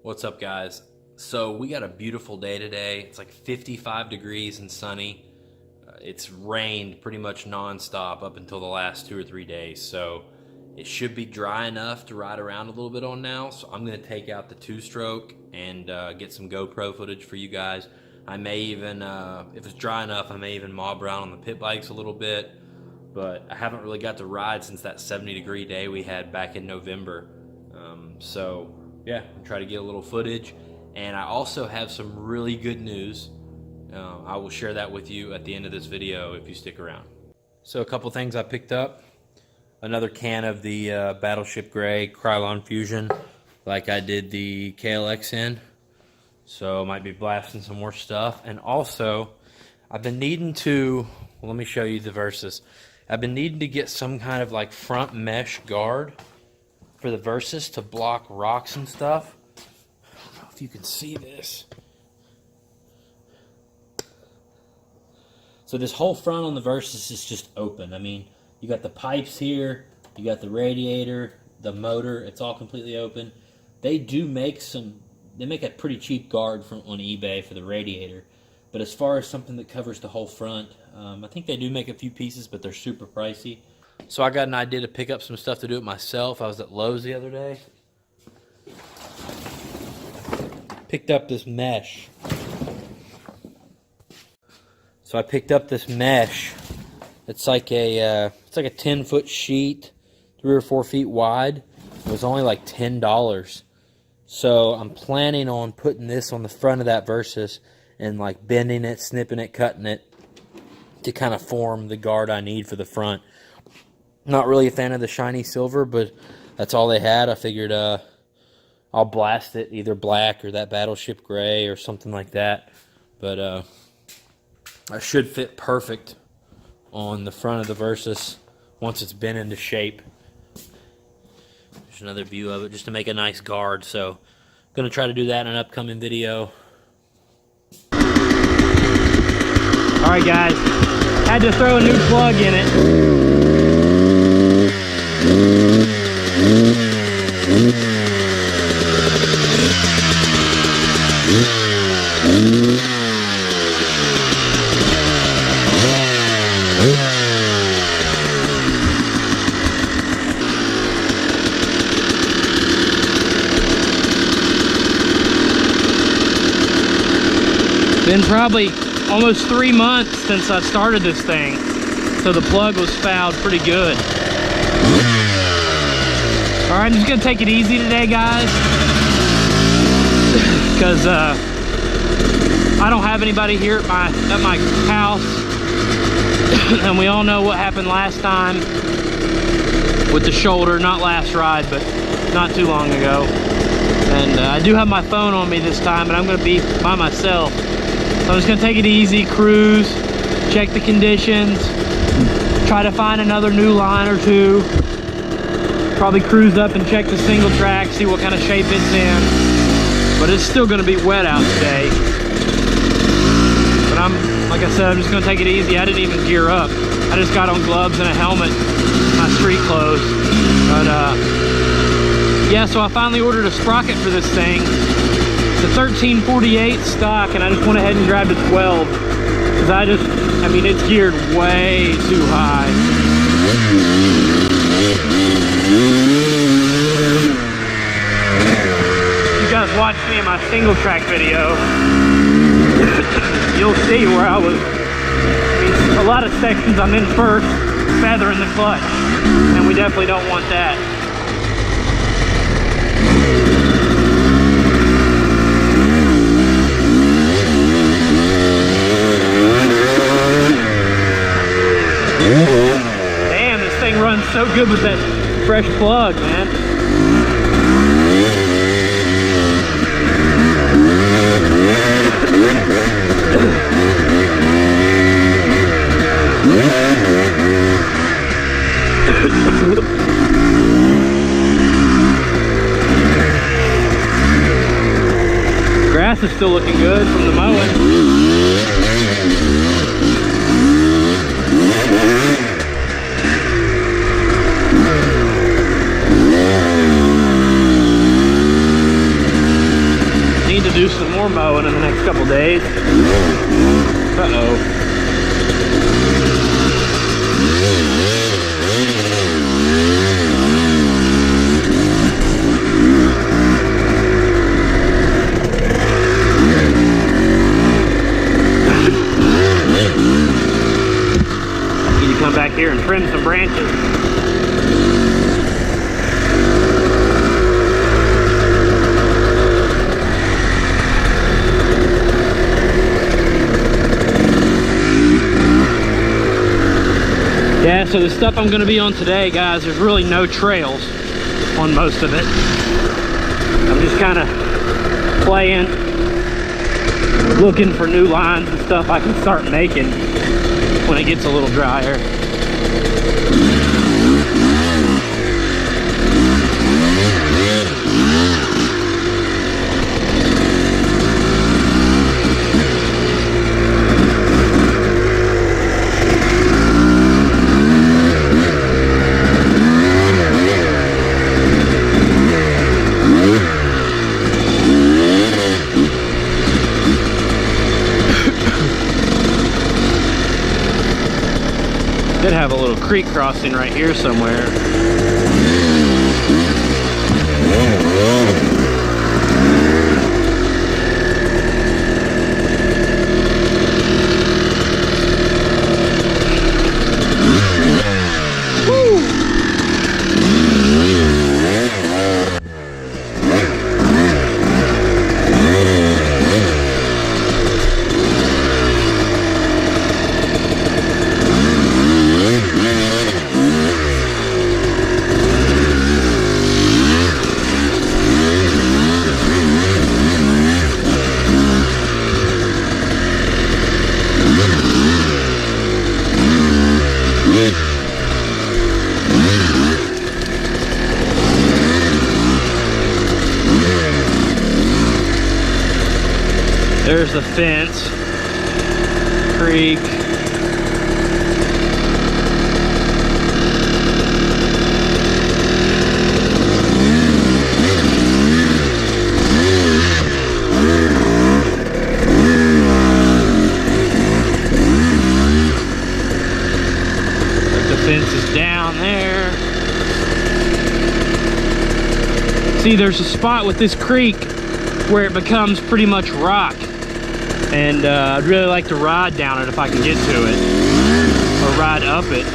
What's up, guys? So we got a beautiful day today. It's like 55 degrees and sunny. It's rained pretty much non-stop up until the last 2 or 3 days, so it should be dry enough to ride around a little bit on now. So I'm going to take out the 2-stroke and get some GoPro footage for you guys. I may even, if it's dry enough, I may even mob around on the pit bikes a little bit, but I haven't really got to ride since that 70-degree day we had back in November. So yeah, I'll try to get a little footage. And I also have some really good news. I will share that with you at the end of this video if you stick around. So a couple things I picked up. Another can of the Battleship Gray Krylon Fusion, like I did the KLX in. So I might be blasting some more stuff. And also, I've been needing to, well, let me show you the Versus. I've been needing to get some kind of like front mesh guard for the Versus to block rocks and stuff. I don't know if you can see this. So this whole front on the Versus is just open. I mean, you got the pipes here, you got the radiator, the motor, it's all completely open. They do make they make a pretty cheap guard on eBay for the radiator. But as far as something that covers the whole front, I think they do make a few pieces, but they're super pricey. So I got an idea to pick up some stuff to do it myself. I was at Lowe's the other day. Picked up this mesh. So I picked up this mesh. It's like a 10-foot sheet, 3 or 4 feet wide. It was only like $10. So I'm planning on putting this on the front of that Versus and like bending it, snipping it, cutting it to kind of form the guard I need for the front. Not really a fan of the shiny silver, but that's all they had. I figured I'll blast it either black or that Battleship Gray or something like that. But I should fit perfect on the front of the Versus once it's bent into shape. There's another view of it just to make a nice guard. So I'm going to try to do that in an upcoming video. Alright guys, had to throw a new plug in it. Been probably almost 3 months since I started this thing, so the plug was fouled pretty good. All right, I'm just gonna take it easy today, guys, because I don't have anybody here at my house, and we all know what happened last time with the shoulder. Not last ride, but not too long ago. And I do have my phone on me this time, but I'm gonna be by myself. So I'm just gonna take it easy, cruise, check the conditions, try to find another new line or two. Probably cruise up and check the single track, see what kind of shape it's in. But it's still gonna be wet out today. But like I said, I'm just gonna take it easy. I didn't even gear up. I just got on gloves and a helmet, my street clothes. But yeah, so I finally ordered a sprocket for this thing. The 1348 stock, and I just went ahead and grabbed a 12 because I mean it's geared way too high. If you guys watched me in my single track video, you'll see where I was, I mean, a lot of sections I'm in first, feathering the clutch, and we definitely don't want that. Damn, this thing runs so good with that fresh plug, man. Grass is still looking good from the mowing. to do some more mowing in the next couple days. Uh-oh. Need to come back here and trim some branches. Yeah, so the stuff I'm going to be on today, guys, there's really no trails on most of it. I'm just kind of playing, looking for new lines and stuff I can start making when it gets a little drier. Did have a little creek crossing right here somewhere. There's the fence, creek. The fence is down there. See, there's a spot with this creek where it becomes pretty much rock. And I'd really like to ride down it if I can get to it, or ride up it.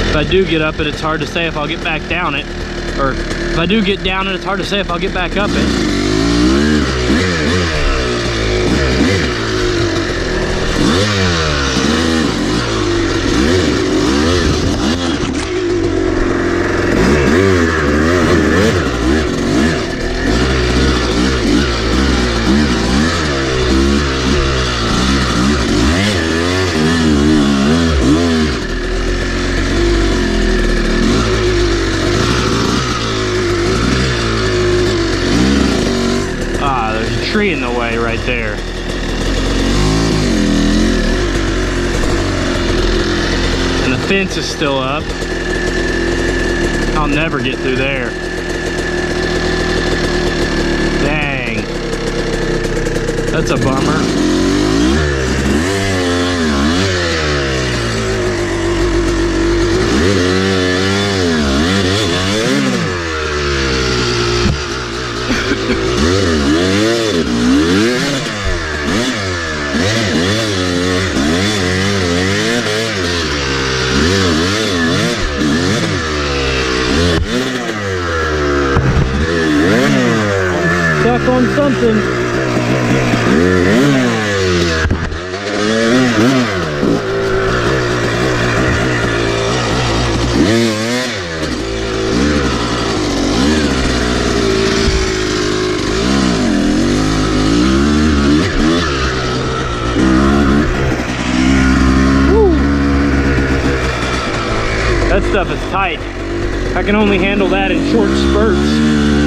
If I do get up it, it's hard to say if I'll get back down it. Or if I do get down it, it's hard to say if I'll get back up it. Tree in the way right there. And the fence is still up. I'll never get through there. Dang. That's a bummer. Stuck on something. That stuff is tight. I can only handle that in short spurts.